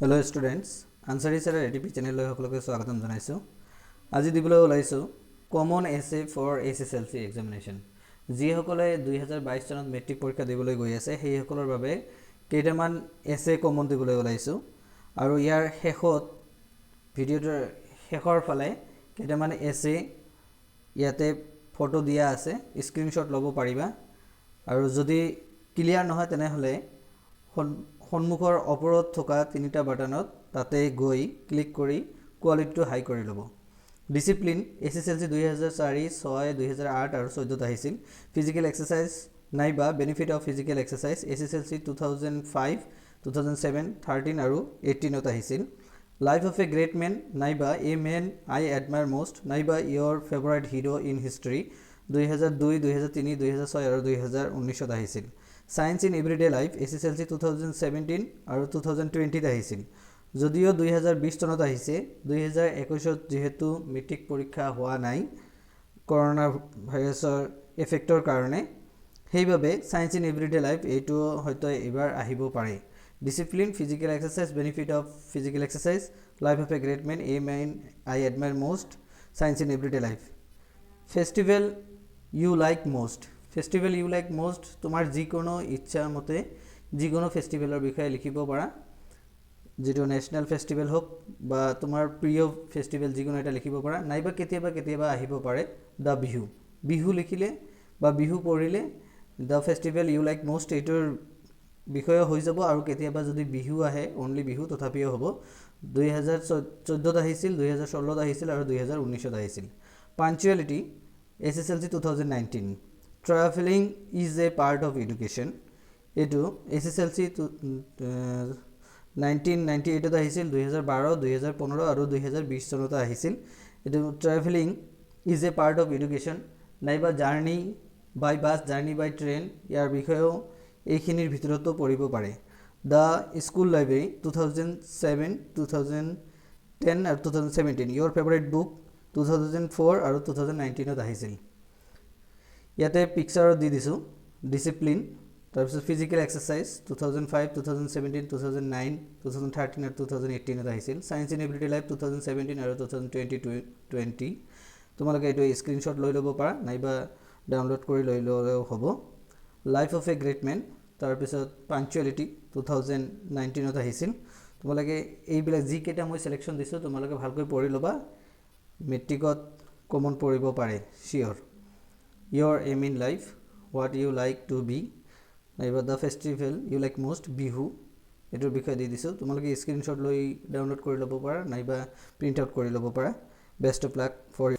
hello students answer sir ATP channel सकलोके स्वागतम जानाइছো আজি দিবলৈ ওলাইছো কমন এছে ফৰ এছএছএলসি এক্সামিনেশন যি সকলে 2022 চনত মেট্ৰিক পৰীক্ষা দিবলৈ গৈ আছে সেই সকলৰ বাবে কেইটামান এছে কমন দিবলৈ ওলাইছো আৰু ইয়াৰ শেষত ভিডিওৰ শেষৰ ফালে কেইটামান এছে ইয়াতে ফটো দিয়া আছে স্ক্ৰিনশ্বট ল'ব পাৰিবা আৰু যদি ক্লিয়াৰ নহয় তেনে হলে সন্মুখৰ অপৰত থকা তিনিটা বাটনত তাতে গৈ ক্লিক কৰি কোৱালিটিটো হাই কৰি ল'ব ডিসিপ্লিন এছএছএলসি 2004 6 2008 আৰু 14 আহিছিল ফিজিক্যাল এক্সাৰসাইজ নাইবা benefit of physical exercise SSLC 2005 2007 13 আৰু 18 আহিছিল life of a great man নাইবা a man I admire most নাইবা your favourite hero in history 2002 2003 2006 আৰু 2019 আহিছিল science in everyday life SSLC 2017 আৰু 2020 আহিছিল যদিও 2020 চনত আহিছে 2021 যেহেতু মেট্ৰিক পৰীক্ষা হোৱা নাই কৰোনা ভাইৰাছৰ এফেক্টৰ কাৰণে সেইভাবে সায়েন্স ইন এভৰিডে লাইফ এইটো হয়তো এবাৰ আহিব পাৰে discipline physical exercise benefit of physical exercise life of a great man a man I admire most science in everyday life festival you like most festival you like most তোমার যিকোনো ইচ্ছা মতে যিকোনো ফেস্টিভ্যালৰ বিষয়ে লিখিব পাৰা যেটো ন্যাশনাল ফেস্টিভ্যাল হোক বা তোমাৰ প্ৰিয় ফেস্টিভ্যাল যিকোনো এটা লিখিব পাৰা নাইবা কেতিয়াবা আহিব পাৰে দা বিহু বিহু লিখিলে বা বিহু পঢ়িলে দা ফেস্টিভ্যাল ইউ লাইক মোস্ট এটোৰ বিষয় হৈ যাব আৰু কেতিয়াবা যদি বিহু আহে অনলি বিহু তথাপিও হ'ব 2014 আহিছিল 2016 আহিছিল আৰু 2019 আহিছিল punctuality SSLC 2019 travelling is a part of education এটো এছএছএলসি 1998 আহিছিল 2012 2015 আৰু 2020 চনত আহিছিল এটো travelling is a part of education নাইবা journey by bus journey by train ইয়াৰ বিষয়েও এইখিনিৰ ভিতৰতো পঢ়িব পাৰে দা স্কুল লাইব্ৰেৰী 2007 2010 আৰু 2017 your favorite book 2004 আৰু 2019 আহিছিল ইয়াতে পিকচাৰ দি দিছো ডিসিপ্লিন তাৰপিছত ফিজিক্যাল এক্সাৰসাইজ 2005 2017 2009 2013 আৰু 2018 আহিছিল সায়েন্স ইন এভৰিডে লাইফ 2017 আৰু 2020 তোমালোকে এইটো স্ক্ৰিনশ্বট লৈ ল'ব পাৰা নাইবা ডাউনলোড কৰি লৈ ল'লেও হ'ব life of a great man তাৰপিছত পাঞ্চুয়ালিটি 2019 আহিছিল তোমালোকে এইবিলাক যি কেইটা মই সিলেকশন দিছো তোমালোকে ভালকৈ পঢ়ি ল'বা মেট্ৰিকত কমন পঢ়িব পাৰে sure your aim in life what you like to be নাইবা the festival you like most Bihu এটোৰ বিষয় দি দিছো তোমালোকে স্ক্ৰিনশ্বট লৈ ডাউনলোড কৰি ল'ব পাৰা নাইবা প্ৰিন্ট আউট কৰি ল'ব পাৰা বেষ্ট অফ লাক ফৰ